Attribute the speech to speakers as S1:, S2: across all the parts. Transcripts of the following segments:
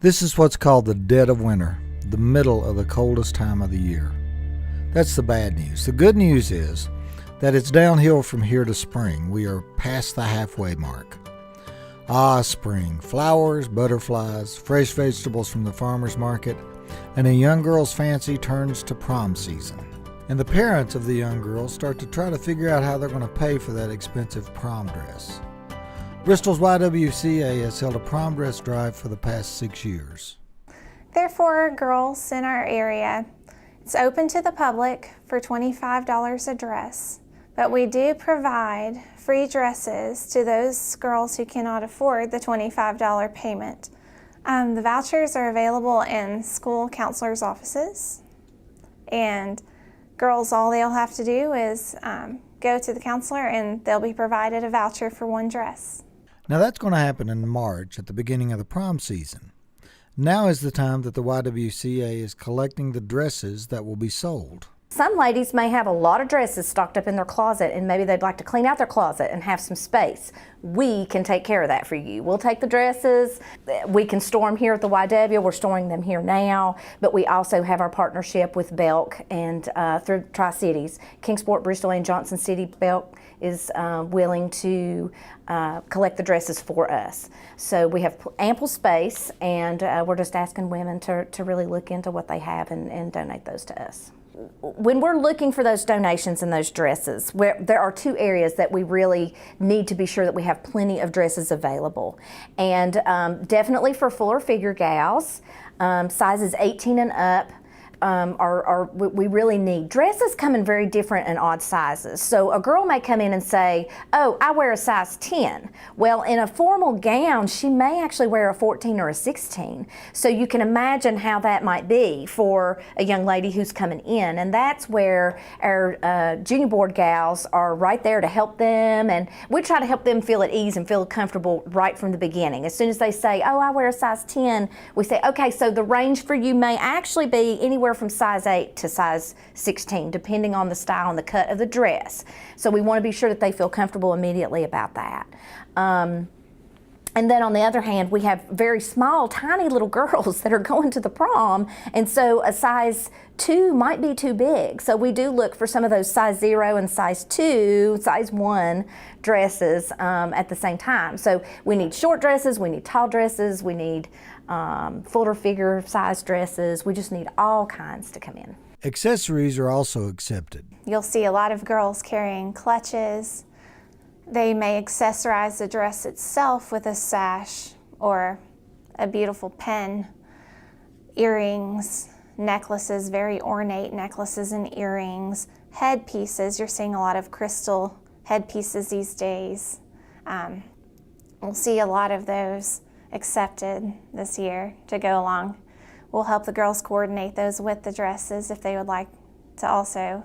S1: This is what's called the dead of winter, the middle of the coldest time of the year. That's the bad news. The good news is that it's downhill from here to spring. We are past the halfway mark. Ah, spring. Flowers, butterflies, fresh vegetables from the farmer's market, and a young girl's fancy turns to prom season. And the parents of the young girls start to try to figure out how they're going to pay for that expensive prom dress. Bristol's YWCA has held a prom dress drive for the past 6 years.
S2: There are 4 girls in our area. It's open to the public for $25 a dress, but we do provide free dresses to those girls who cannot afford the $25 payment. The vouchers are available in school counselors' offices, and girls, all they'll have to do is go to the counselor and they'll be provided a voucher for one dress.
S1: Now that's going to happen in March at the beginning of the prom season. Now is the time that the YWCA is collecting the dresses that will be sold.
S3: Some ladies may have a lot of dresses stocked up in their closet, and maybe they'd like to clean out their closet and have some space. We can take care of that for you. We'll take the dresses. We can store them here at the YW. We're storing them here now, but we also have our partnership with Belk and through Tri-Cities. Kingsport, Bristol, and Johnson City. Belk is willing to collect the dresses for us. So we have ample space, and we're just asking women to really look into what they have and donate those to us. When we're looking for those donations and those dresses, there are 2 areas that we really need to be sure that we have plenty of dresses available. And definitely for fuller figure gals, sizes 18 and up, we really need. Dresses come in very different and odd sizes. So a girl may come in and say, oh, I wear a size 10. Well, in a formal gown, she may actually wear a 14 or a 16. So you can imagine how that might be for a young lady who's coming in. And that's where our junior board gals are right there to help them. And we try to help them feel at ease and feel comfortable right from the beginning. As soon as they say, oh, I wear a size 10, we say, okay, so the range for you may actually be anywhere from size 8 to size 16, depending on the style and the cut of the dress. So we want to be sure that they feel comfortable immediately about that. And then on the other hand, we have very small, tiny little girls that are going to the prom, and so a size 2 might be too big. So we do look for some of those size 0 and size 2, size 1 dresses at the same time. So we need short dresses, we need tall dresses, we need fuller figure size dresses. We just need all kinds to come in.
S1: Accessories are also accepted.
S2: You'll see a lot of girls carrying clutches. They may accessorize the dress itself with a sash or a beautiful pin, earrings, necklaces, very ornate necklaces and earrings, headpieces. You're seeing a lot of crystal headpieces these days. We'll see a lot of those accepted this year to go along. We'll help the girls coordinate those with the dresses if they would like to also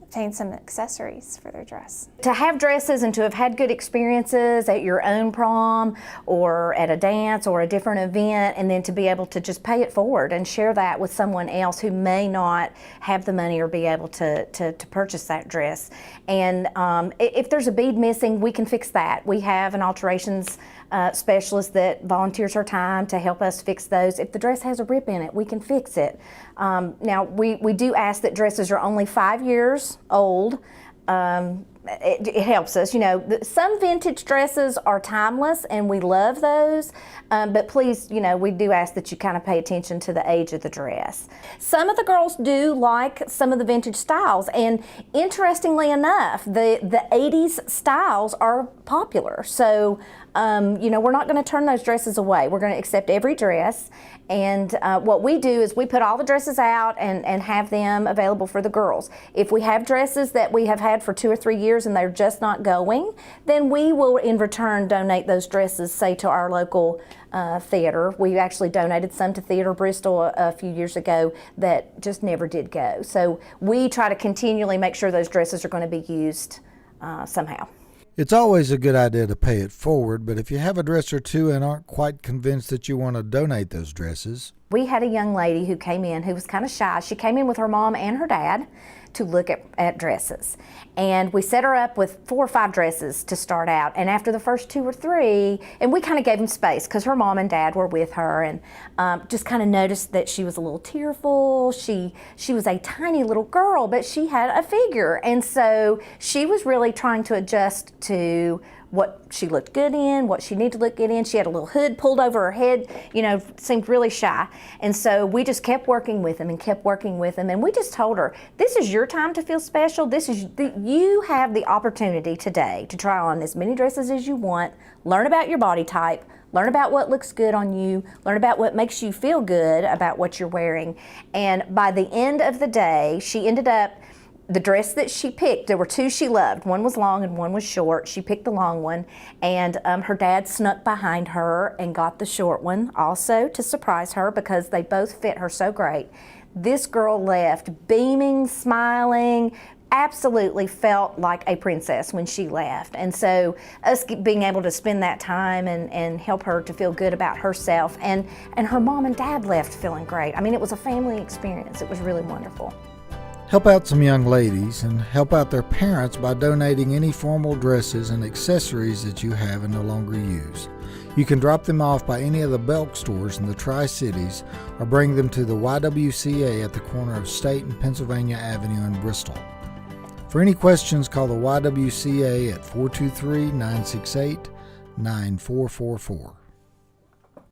S2: obtain some accessories for their dress.
S3: To have dresses and to have had good experiences at your own prom or at a dance or a different event, and then to be able to just pay it forward and share that with someone else who may not have the money or be able to purchase that dress. And if there's a bead missing, we can fix that. We have an alterations specialist that volunteers her time to help us fix those. If the dress has a rip in it, we can fix it. Now, we do ask that dresses are only 5 years old. It helps us. You know, some vintage dresses are timeless and we love those, but please, you know, we do ask that you kind of pay attention to the age of the dress. Some of the girls do like some of the vintage styles, and interestingly enough, the 80s styles are popular. So, you know, we're not going to turn those dresses away. We're going to accept every dress. And what we do is we put all the dresses out and have them available for the girls. If we have dresses that we have had for 2 or 3 years and they're just not going, then we will in return donate those dresses, say, to our local theater. We actually donated some to Theater Bristol a few years ago that just never did go. So we try to continually make sure those dresses are going to be used somehow.
S1: It's always a good idea to pay it forward, but if you have a dress or 2 and aren't quite convinced that you want to donate those dresses.
S3: We had a young lady who came in who was kind of shy. She came in with her mom and her dad to look at dresses. And we set her up with 4 or 5 dresses to start out. And after the first 2 or 3, and we kind of gave them space because her mom and dad were with her, and just kind of noticed that she was a little tearful. She was a tiny little girl, but she had a figure. And so she was really trying to adjust to what she looked good in, what she needed to look good in. She had a little hood pulled over her head, seemed really shy. And so we just kept working with them and kept working with them. And we just told her, this is your time to feel special. You have the opportunity today to try on as many dresses as you want, learn about your body type, learn about what looks good on you, learn about what makes you feel good about what you're wearing. And by the end of the day, she ended up, the dress that she picked, there were 2 she loved. One was long and one was short. She picked the long one, and her dad snuck behind her and got the short one also to surprise her because they both fit her so great. This girl left beaming, smiling, absolutely felt like a princess when she left. And so us being able to spend that time and help her to feel good about herself, and her mom and dad left feeling great. I mean, it was a family experience. It was really wonderful.
S1: Help out some young ladies and help out their parents by donating any formal dresses and accessories that you have and no longer use. You can drop them off by any of the Belk stores in the Tri-Cities or bring them to the YWCA at the corner of State and Pennsylvania Avenue in Bristol. For any questions, call the YWCA at 423-968-9444.